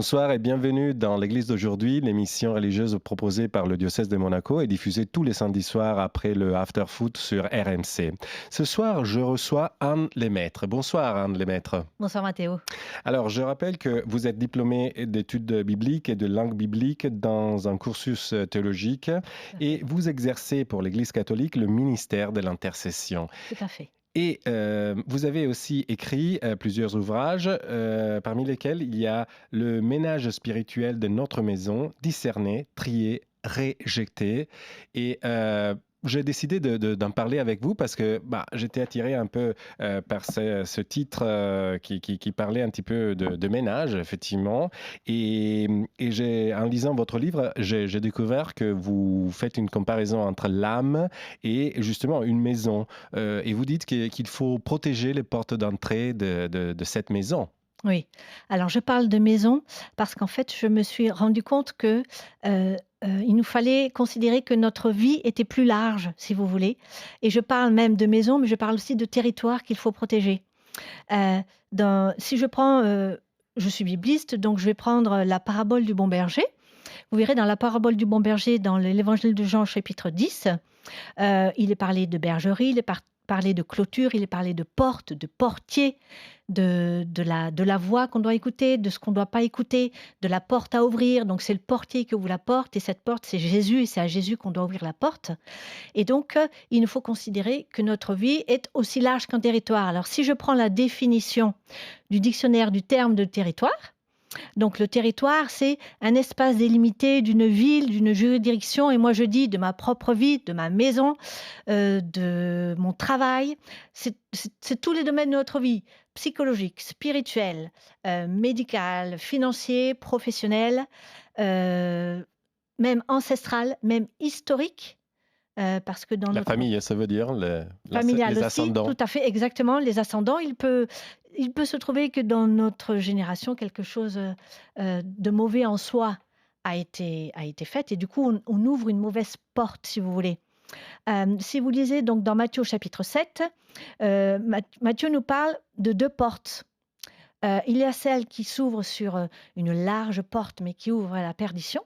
Bonsoir et bienvenue dans l'Église d'aujourd'hui, l'émission religieuse proposée par le diocèse de Monaco et diffusée tous les samedis soirs après le After Foot sur RMC. Ce soir, je reçois Anne Lemaître. Bonsoir Anne Lemaître. Bonsoir Mathéo. Alors, je rappelle que vous êtes diplômée d'études bibliques et de langue biblique dans un cursus théologique Tout à et fait. vous exercez pour l'Église catholique le ministère de l'intercession. Tout à fait. Et vous avez aussi écrit plusieurs ouvrages, parmi lesquels il y a Le ménage spirituel de notre maison, discerner, trier, réjecter. Et j'ai décidé d'en parler avec vous parce que j'étais attiré un peu par ce titre qui parlait un petit peu de ménage, effectivement. Et, en lisant votre livre, j'ai découvert que vous faites une comparaison entre l'âme et justement une maison. Et vous dites qu'il faut protéger les portes d'entrée de cette maison. Oui. Alors je parle de maison parce qu'en fait, je me suis rendu compte que, il nous fallait considérer que notre vie était plus large, si vous voulez. Et je parle même de maison, mais je parle aussi de territoire qu'il faut protéger. Si je prends, je suis bibliste, donc je vais prendre la parabole du bon berger. Vous verrez dans la parabole du bon berger, dans l'évangile de Jean chapitre 10, il est parlé de bergerie, il est parlé de clôture, il est parlé de porte, de portier, de la voix qu'on doit écouter, de ce qu'on ne doit pas écouter, de la porte à ouvrir. Donc c'est le portier qui ouvre la porte et cette porte, c'est Jésus et c'est à Jésus qu'on doit ouvrir la porte. Et donc, il nous faut considérer que notre vie est aussi large qu'un territoire. Alors si je prends la définition du dictionnaire du terme de territoire, donc le territoire, c'est un espace délimité d'une ville, d'une juridiction, et moi je dis de ma propre vie, de ma maison, de mon travail. C'est tous les domaines de notre vie, psychologique, spirituel, médical, financier, professionnel, heu, même ancestral, même historique, parce que dans La notre famille, ça veut dire familial les aussi, tout ascendants. à fait, exactement. Les ascendants, il peut se trouver que dans notre génération, quelque chose, de mauvais en soi a été fait et du coup, on ouvre une mauvaise porte, si vous voulez. Si vous lisez donc dans Matthieu chapitre 7, Matthieu nous parle de 2 portes. Il y a celle qui s'ouvre sur, une large porte, mais qui ouvre à la perdition.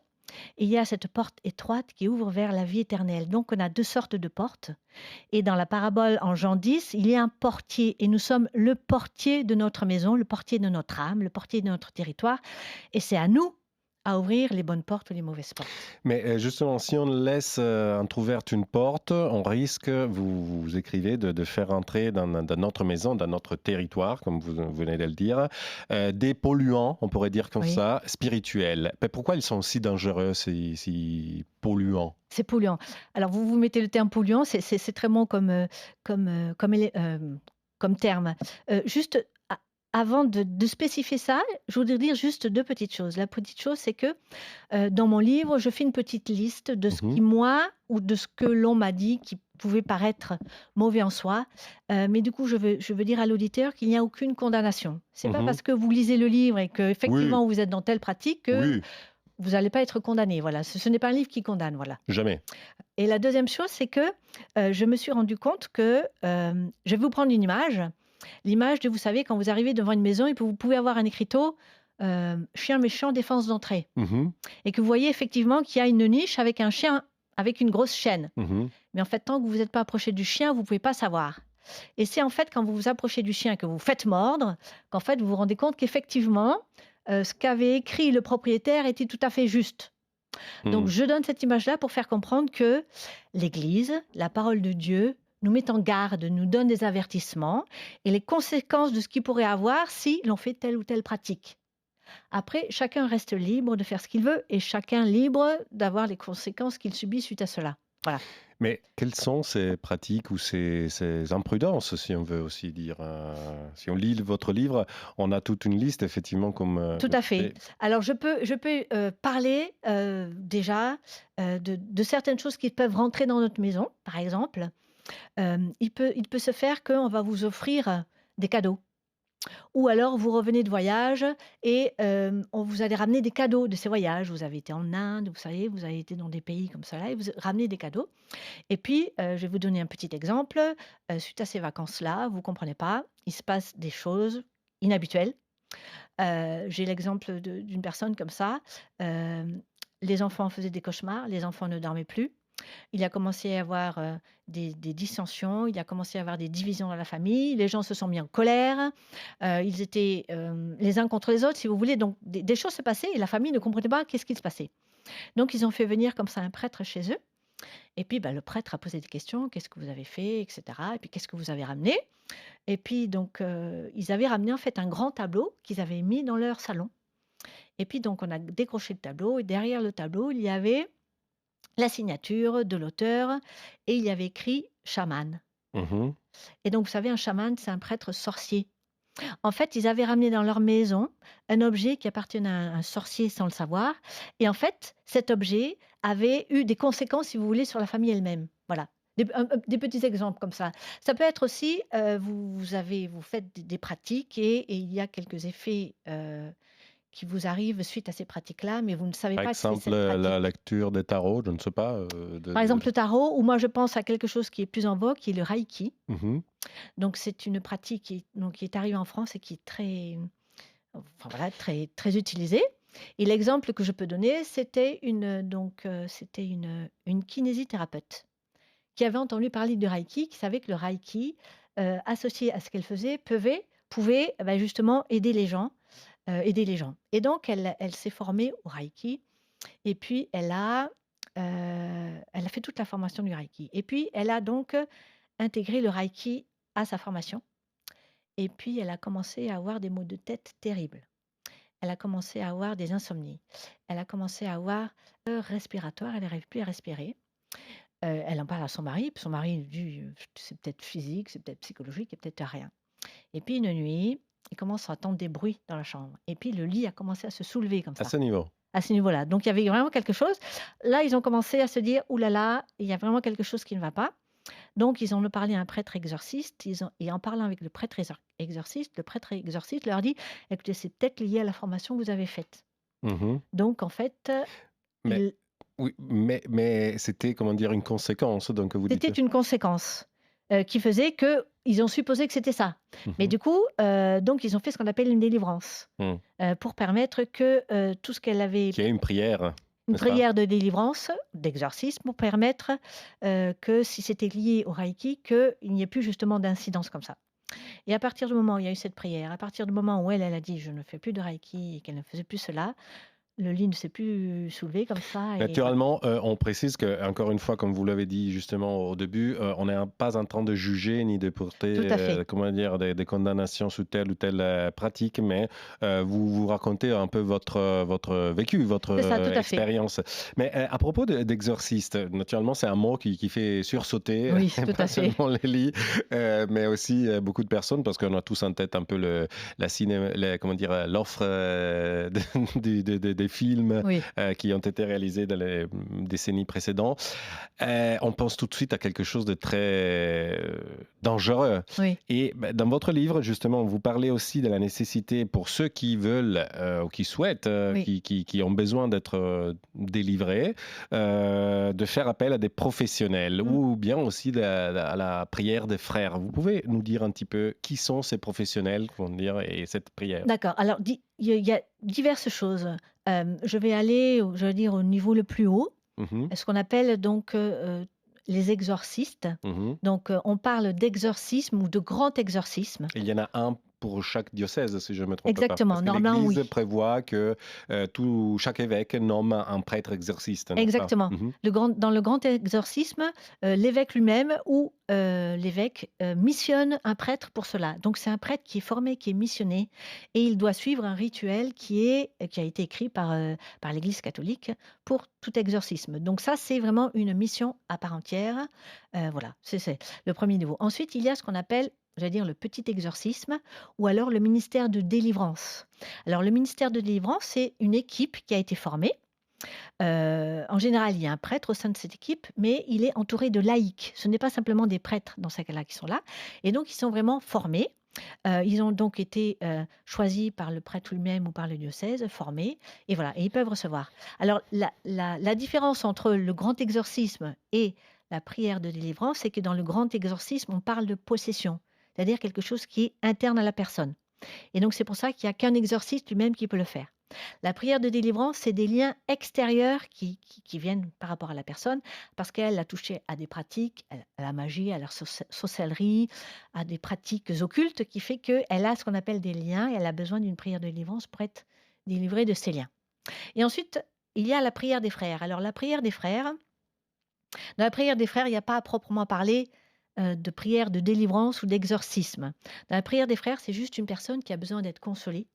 Et il y a cette porte étroite qui ouvre vers la vie éternelle. Donc on a 2 sortes de portes. Et dans la parabole en Jean 10, il y a un portier et nous sommes le portier de notre maison, le portier de notre âme, le portier de notre territoire. Et c'est à nous à ouvrir les bonnes portes ou les mauvaises portes. Mais justement, si on laisse entrouverte une porte, on risque, vous écrivez, de faire entrer dans notre maison, dans notre territoire, comme vous venez de le dire, des polluants, on pourrait dire comme Oui, ça, spirituels. Mais pourquoi ils sont si dangereux, si polluants? c'est polluant. Alors vous mettez le terme polluant, c'est très bon comme terme. Juste avant de spécifier ça, je voudrais dire juste 2 petites choses. La petite chose, c'est que, dans mon livre, je fais une petite liste de ce Mhm, qui, moi, ou de ce que l'on m'a dit qui pouvait paraître mauvais en soi. Mais du coup, je veux dire à l'auditeur qu'il n'y a aucune condamnation. C'est pas mhm. parce que vous lisez le livre et Oui, qu'effectivement vous êtes dans telle pratique que oui, vous n'allez pas être condamné. Voilà, ce n'est pas un livre qui condamne, voilà. jamais. Et la deuxième chose, c'est que, je me suis rendu compte que, je vais vous prendre une image. L'image de, vous savez, quand vous arrivez devant une maison et que vous pouvez avoir un écriteau, «Chien méchant, défense d'entrée» Mhm, et que vous voyez effectivement qu'il y a une niche avec un chien avec une grosse chaîne. mhm. Mais en fait, tant que vous n'êtes pas approché du chien, vous ne pouvez pas savoir. Et c'est en fait quand vous vous approchez du chien, que vous faites mordre, qu'en fait vous vous rendez compte qu'effectivement, ce qu'avait écrit le propriétaire était tout à fait juste. Donc Mhm. je donne cette image-là pour faire comprendre que l'Église, la parole de Dieu, nous met en garde, nous donne des avertissements et les conséquences de ce qu'il pourrait avoir si l'on fait telle ou telle pratique. Après, chacun reste libre de faire ce qu'il veut et chacun libre d'avoir les conséquences qu'il subit suite à cela. Voilà. Mais quelles sont ces pratiques ou ces imprudences, si on veut aussi dire si on lit votre livre, on a toute une liste, effectivement, comme Tout vous à fait. disiez. Alors je peux, parler, déjà, de certaines choses qui peuvent rentrer dans notre maison, par exemple. Il peut se faire qu'on va vous offrir des cadeaux. Ou alors vous revenez de voyage et on vous allez ramener des cadeaux de ces voyages. Vous avez été en Inde, vous savez, vous avez été dans des pays comme ça là et vous ramenez des cadeaux. Et puis, je vais vous donner un petit exemple. Suite à ces vacances-là, vous comprenez pas, il se passe des choses inhabituelles. J'ai l'exemple d'une personne comme ça, hem, les enfants faisaient des cauchemars, les enfants ne dormaient plus. Il a commencé à y avoir, des dissensions, il a commencé à avoir des divisions dans la famille, les gens se sont mis en colère, ils étaient, les uns contre les autres, si vous voulez, donc des choses se passaient et la famille ne comprenait pas qu'est-ce qui se passait. Donc ils ont fait venir comme ça un prêtre chez eux et puis, bah, le prêtre a posé des questions: «Qu'est-ce que vous avez fait?» et cetera et puis: «Qu'est-ce que vous avez ramené?» et puis donc, ils avaient ramené en fait un grand tableau qu'ils avaient mis dans leur salon et puis donc on a décroché le tableau et derrière le tableau, il y avait la signature de l'auteur et il y avait écrit chaman. Mmh. Et donc, vous savez, un chaman, c'est un prêtre sorcier. En fait, ils avaient ramené dans leur maison un objet qui appartenait à un sorcier sans le savoir. Et en fait, cet objet avait eu des conséquences, si vous voulez, sur la famille elle-même. Voilà. Des petits exemples comme ça. Ça peut être aussi, vous faites des pratiques et il y a quelques effets qui vous arrivent suite à ces pratiques-là, mais vous ne savez Par pas que c'est exemple, cette la pratique. lecture des tarots, je ne sais pas, Par exemple, le tarot, ou moi je pense à quelque chose qui est plus en vogue, qui est le reiki. Mmh. Donc c'est une pratique qui est arrivée en France et qui est très, enfin voilà, très, très utilisée. Et l'exemple que je peux donner, c'était une kinésithérapeute qui avait entendu parler du reiki, qui savait que le reiki, associé à ce qu'elle faisait, pouvait bah, justement aider les gens. Et donc elle s'est formée au reiki et puis elle a fait toute la formation du reiki. Et puis elle a donc intégré le reiki à sa formation. Et puis elle a commencé à avoir des maux de tête terribles. Elle a commencé à avoir des insomnies. Elle a commencé à avoir peur respiratoire, elle n'arrive plus à respirer. Elle en parle à son mari, puis son mari lui dit: «C'est peut-être physique, c'est peut-être psychologique, il y a peut-être rien». Et puis une nuit, il commence à entendre des bruits dans la chambre et puis le lit a commencé à se soulever comme À ça, ce niveau? à ce niveau-là. Donc il y avait vraiment quelque chose. Là, ils ont commencé à se dire: «Ouh là là, il y a vraiment quelque chose qui ne va pas». Donc ils en ont parlé à un prêtre exorciste, et en parlant avec le prêtre exorciste leur dit: «Écoutez, c'est peut-être lié à la formation que vous avez faite». Mmh. Donc en fait, Mais il oui, mais c'était, comment dire, une conséquence donc vous c'était dites? une conséquence, qui faisait qu'ils ont supposé que c'était ça. Mais Mmh. du coup, donc ils ont fait ce qu'on appelle une délivrance, Mmh. pour permettre que, tout ce qu'elle avait, Qu'il y ait une prière, une n'est-ce pas? prière de délivrance, d'exorcisme pour permettre, que si c'était lié au reiki, qu'il n'y ait plus justement d'incidence comme ça. Et à partir du moment où il y a eu cette prière, à partir du moment où elle a dit: «Je ne fais plus de reiki» et qu'elle ne faisait plus cela, le lit ne s'est plus soulevé comme ça et voilà. Naturellement, on précise que encore une fois, comme vous l'avez dit justement au début, on n'est pas en train de juger ni de porter, Tout à fait. comment dire, des condamnations sur telle ou telle, pratique, mais vous racontez un peu votre vécu, votre, C'est ça, tout à fait. expérience. Mais, à propos d'exorciste, naturellement, c'est un mot qui fait sursauter, Oui, tout pas à fait. seulement les lits, mais aussi, beaucoup de personnes parce qu'on a tous en tête un peu comment dire, l'offre, des films, Oui, qui ont été réalisés dans les décennies précédentes, on pense tout de suite à quelque chose de très dangereux. oui, Et bah, dans votre livre, justement, vous parlez aussi de la nécessité pour ceux qui veulent ou qui souhaitent, oui. qui ont besoin d'être délivrés, de faire appel à des professionnels Mmh. ou bien aussi à la prière des frères. Vous pouvez nous dire un petit peu qui sont ces professionnels, comment dire, et cette prière? D'accord. Alors il y a diverses choses. Je vais aller je vais dire au niveau le plus haut, Mhm, ce qu'on appelle donc, les exorcistes. mhm. Donc, on parle d'exorcisme ou de grand exorcisme. Il y en a un pour chaque diocèse, si je ne me trompe pas. Parce Exactement, que normalement l'Église oui. prévoit que chaque évêque nomme un prêtre exorciste, n'est-ce pas? Exactement. Mhm. Dans le grand exorcisme, l'évêque lui-même ou l'évêque, missionne un prêtre pour cela. Donc c'est un prêtre qui est formé, qui est missionné et il doit suivre un rituel qui a été écrit par l'Église catholique pour tout exorcisme. Donc ça, c'est vraiment une mission à part entière. Voilà, c'est le premier niveau. Ensuite, il y a ce qu'on appelle, j'allais dire, le petit exorcisme ou alors le ministère de délivrance. Alors le ministère de délivrance, c'est une équipe qui a été formée. En général, il y a un prêtre au sein de cette équipe, mais il est entouré de laïcs. Ce n'est pas simplement des prêtres dans ces cas-là qui sont là et donc ils sont vraiment formés. Ils ont donc été, choisis par le prêtre lui-même ou par le diocèse, formés et voilà et ils peuvent recevoir. Alors la différence entre le grand exorcisme et la prière de délivrance, c'est que dans le grand exorcisme, on parle de possession, c'est-à-dire quelque chose qui est interne à la personne. Et donc c'est pour ça qu'il n'y a qu'un exorciste lui-même qui peut le faire. La prière de délivrance, c'est des liens extérieurs qui viennent par rapport à la personne, parce qu'elle a touché à des pratiques, à la magie, à la sorcellerie, à des pratiques occultes, qui fait qu'elle a ce qu'on appelle des liens, et elle a besoin d'une prière de délivrance pour être délivrée de ces liens. Et ensuite, il y a la prière des frères. Alors la prière des frères, dans la prière des frères, il n'y a pas à proprement parler de prière de délivrance ou d'exorcisme. Dans la prière des frères, c'est juste une personne qui a besoin d'être consolée,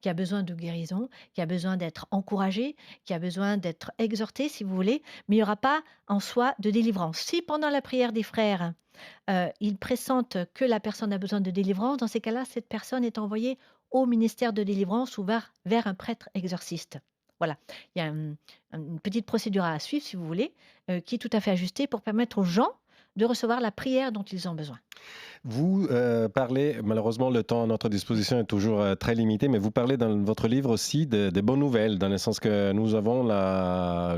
qui a besoin de guérison, qui a besoin d'être encouragée, qui a besoin d'être exhortée, si vous voulez, mais il n'y aura pas en soi de délivrance. Si pendant la prière des frères, ils pressentent que la personne a besoin de délivrance, dans ces cas-là, cette personne est envoyée au ministère de délivrance ou vers un prêtre exorciste. Voilà, il y a une petite procédure à suivre, si vous voulez, qui est tout à fait ajustée pour permettre aux gens de recevoir la prière dont ils ont besoin. Vous parlez, malheureusement, le temps à notre disposition est toujours très limité, mais vous parlez dans votre livre aussi des bonnes nouvelles, dans le sens que nous avons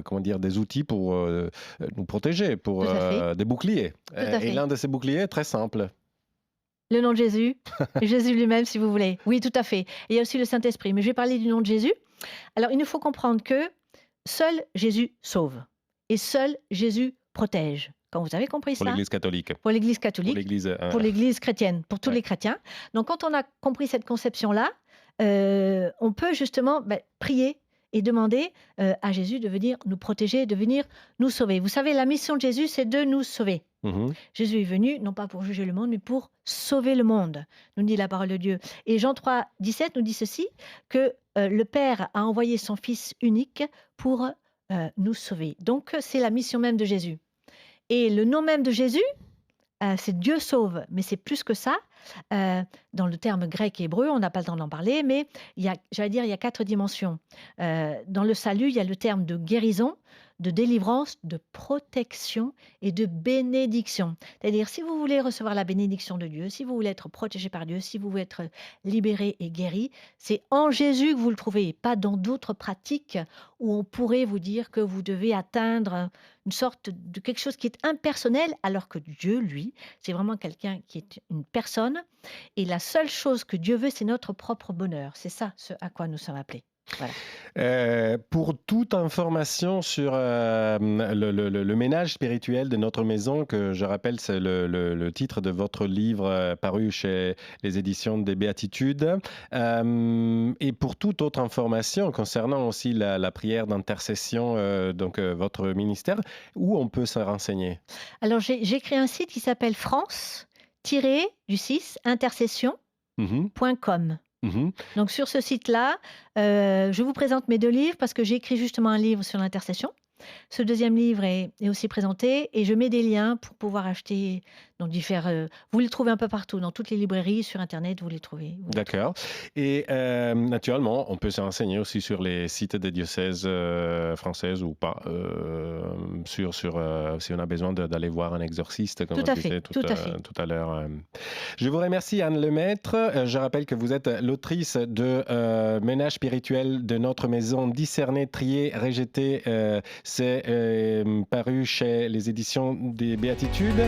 comment dire, des outils pour nous protéger, pour Tout à fait, des boucliers. tout à Et fait. l'un de ces boucliers est très simple. Le nom de Jésus, Jésus lui-même, si vous voulez. Oui, tout à fait. Et il y a aussi le Saint-Esprit. Mais je vais parler du nom de Jésus. Alors, il nous faut comprendre que seul Jésus sauve et seul Jésus protège. Quand vous avez compris Pour ça, l'Église catholique, pour l'Église pour catholique, l'Église. pour l'Église chrétienne, pour tous Ouais. les chrétiens. Donc, quand on a compris cette conception-là, on peut justement prier et demander à Jésus de venir nous protéger, de venir nous sauver. Vous savez, la mission de Jésus, c'est de nous sauver. Mhm. Jésus est venu, non pas pour juger le monde, mais pour sauver le monde, nous dit la parole de Dieu. Et Jean 3, 17 nous dit ceci, que le Père a envoyé son Fils unique pour nous sauver. Donc, c'est la mission même de Jésus. Et le nom même de Jésus, c'est Dieu sauve, mais c'est plus que ça. Dans le terme grec et hébreu, on n'a pas le temps d'en parler, mais il y a 4 dimensions. Dans le salut, il y a le terme de guérison, de délivrance, de protection et de bénédiction. C'est-à-dire, si vous voulez recevoir la bénédiction de Dieu, si vous voulez être protégé par Dieu, si vous voulez être libéré et guéri, c'est en Jésus que vous le trouvez, et pas dans d'autres pratiques où on pourrait vous dire que vous devez atteindre une sorte de quelque chose qui est impersonnel, alors que Dieu, lui, c'est vraiment quelqu'un qui est une personne. Et la seule chose que Dieu veut, c'est notre propre bonheur. C'est ça ce à quoi nous sommes appelés. Voilà. Pour toute information sur le ménage spirituel de notre maison, que je rappelle, c'est le titre de votre livre paru chez les éditions des Béatitudes, et pour toute autre information concernant aussi la prière d'intercession, donc votre ministère, où on peut se renseigner? Alors j'ai créé un site qui s'appelle France-intercession.com. Mhm. Donc sur ce site-là, je vous présente mes 2 livres parce que j'ai écrit justement un livre sur l'intercession. Ce deuxième livre est aussi présenté et je mets des liens pour pouvoir acheter. Donc vous les trouvez un peu partout, dans toutes les librairies, sur Internet, vous les trouvez. D'accord. Et naturellement, on peut se renseigner aussi sur les sites des diocèses françaises ou pas, si on a besoin d'aller voir un exorciste, comme Tout on à fait, disait tout à fait. tout à l'heure. Je vous remercie, Anne Lemaître. Je rappelle que vous êtes l'autrice de Ménage spirituel de notre maison, discerné, trié, rejeté. C'est paru chez les éditions des Béatitudes.